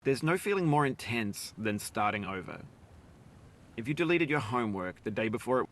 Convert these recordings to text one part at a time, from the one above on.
There's no feeling more intense than starting over. If you deleted your homework the day before it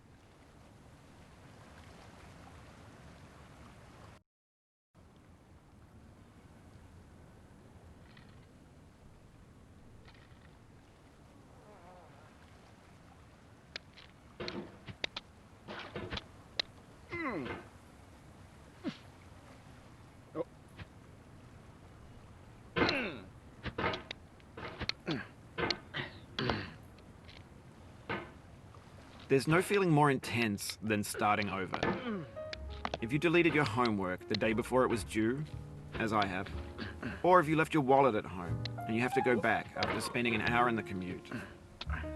There's no feeling more intense than starting over. If you deleted your homework the day before it was due, as I have, or if you left your wallet at home and you have to go back after spending an hour in the commute.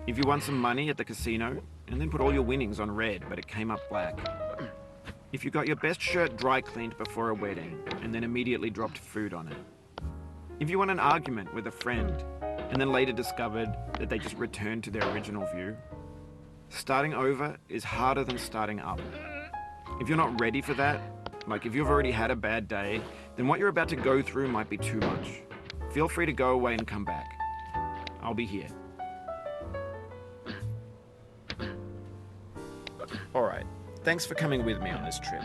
If you won some money at the casino and then put all your winnings on red but it came up black. If you got your best shirt dry cleaned before a wedding and then immediately dropped food on it. If you won an argument with a friend and then later discovered that they just returned to their original view. Starting over is harder than starting up. If you're not ready for that, like if you've already had a bad day, then what you're about to go through might be too much. Feel free to go away and come back. I'll be here. Alright, thanks for coming with me on this trip.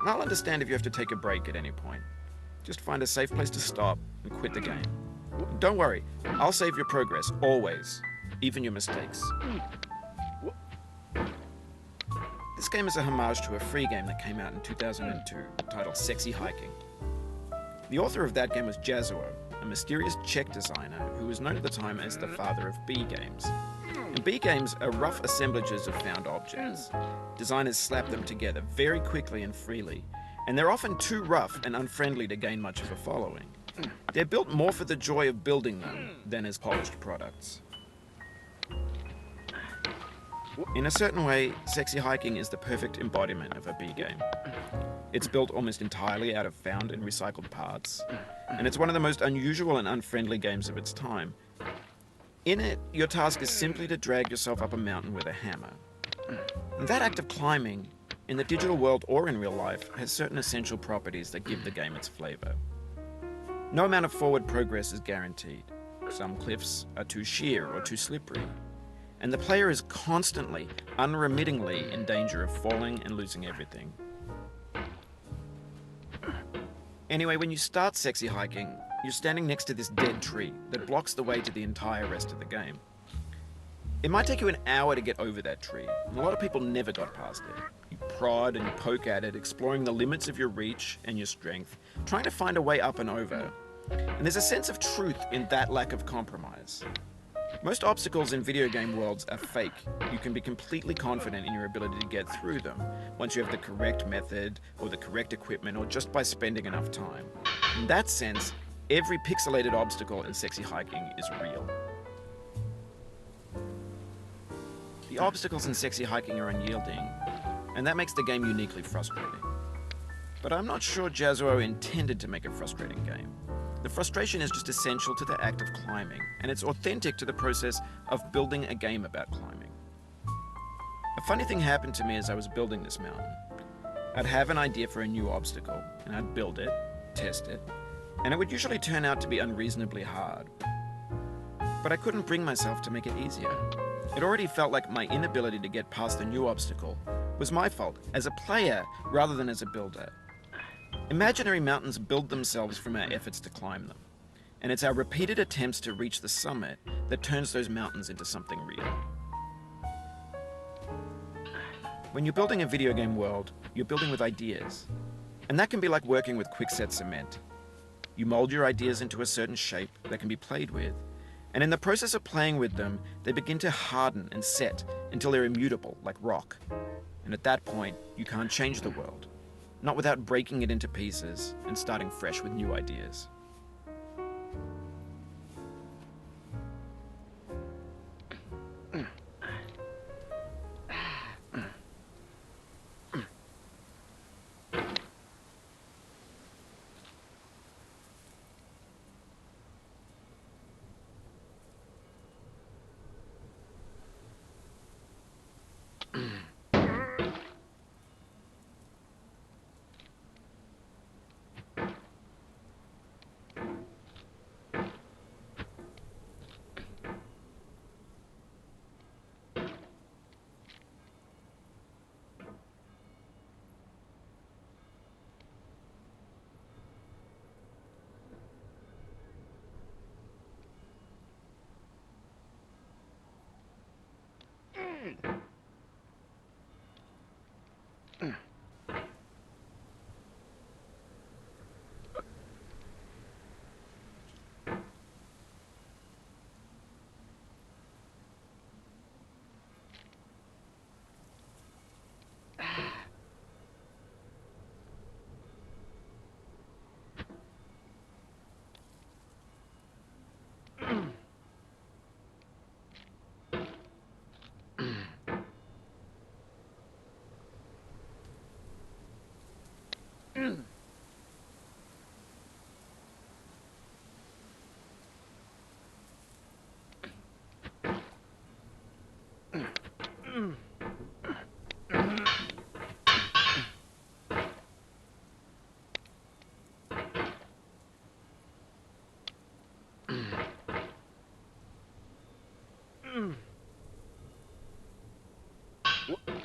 I'll understand if you have to take a break at any point. Just find a safe place to stop and quit the game. Don't worry, I'll save your progress, always. Even your mistakes. This game is a homage to a free game that came out in 2002, titled Sexy Hiking. The author of that game was Jazzuo, a mysterious Czech designer who was known at the time as the father of B games. And B games are rough assemblages of found objects. Designers slap them together very quickly and freely, and they're often too rough and unfriendly to gain much of a following. They're built more for the joy of building them than as polished products. In a certain way, Sexy Hiking is the perfect embodiment of a B game. It's built almost entirely out of found and recycled parts, and it's one of the most unusual and unfriendly games of its time. In it, your task is simply to drag yourself up a mountain with a hammer. And that act of climbing, in the digital world or in real life, has certain essential properties that give the game its flavor. No amount of forward progress is guaranteed. Some cliffs are too sheer or too slippery. And the player is constantly, unremittingly in danger of falling and losing everything. Anyway, when you start Sexy Hiking, you're standing next to this dead tree that blocks the way to the entire rest of the game. It might take you an hour to get over that tree, and a lot of people never got past it. You prod and you poke at it, exploring the limits of your reach and your strength, trying to find a way up and over. And there's a sense of truth in that lack of compromise. Most obstacles in video game worlds are fake. You can be completely confident in your ability to get through them once you have the correct method or the correct equipment or just by spending enough time. In that sense, every pixelated obstacle in Sexy Hiking is real. The obstacles in Sexy Hiking are unyielding, and that makes the game uniquely frustrating. But I'm not sure Jazzuo intended to make a frustrating game. The frustration is just essential to the act of climbing, and it's authentic to the process of building a game about climbing. A funny thing happened to me as I was building this mountain. I'd have an idea for a new obstacle, and I'd build it, test it, and it would usually turn out to be unreasonably hard. But I couldn't bring myself to make it easier. It already felt like my inability to get past the new obstacle was my fault as a player rather than as a builder. Imaginary mountains build themselves from our efforts to climb them, and it's our repeated attempts to reach the summit that turns those mountains into something real. When you're building a video game world, you're building with ideas, and that can be like working with quickset cement. You mold your ideas into a certain shape that can be played with, and in the process of playing with them, they begin to harden and set until they're immutable, like rock. And at that point, you can't change the world. Not without breaking it into pieces and starting fresh with new ideas. Wh-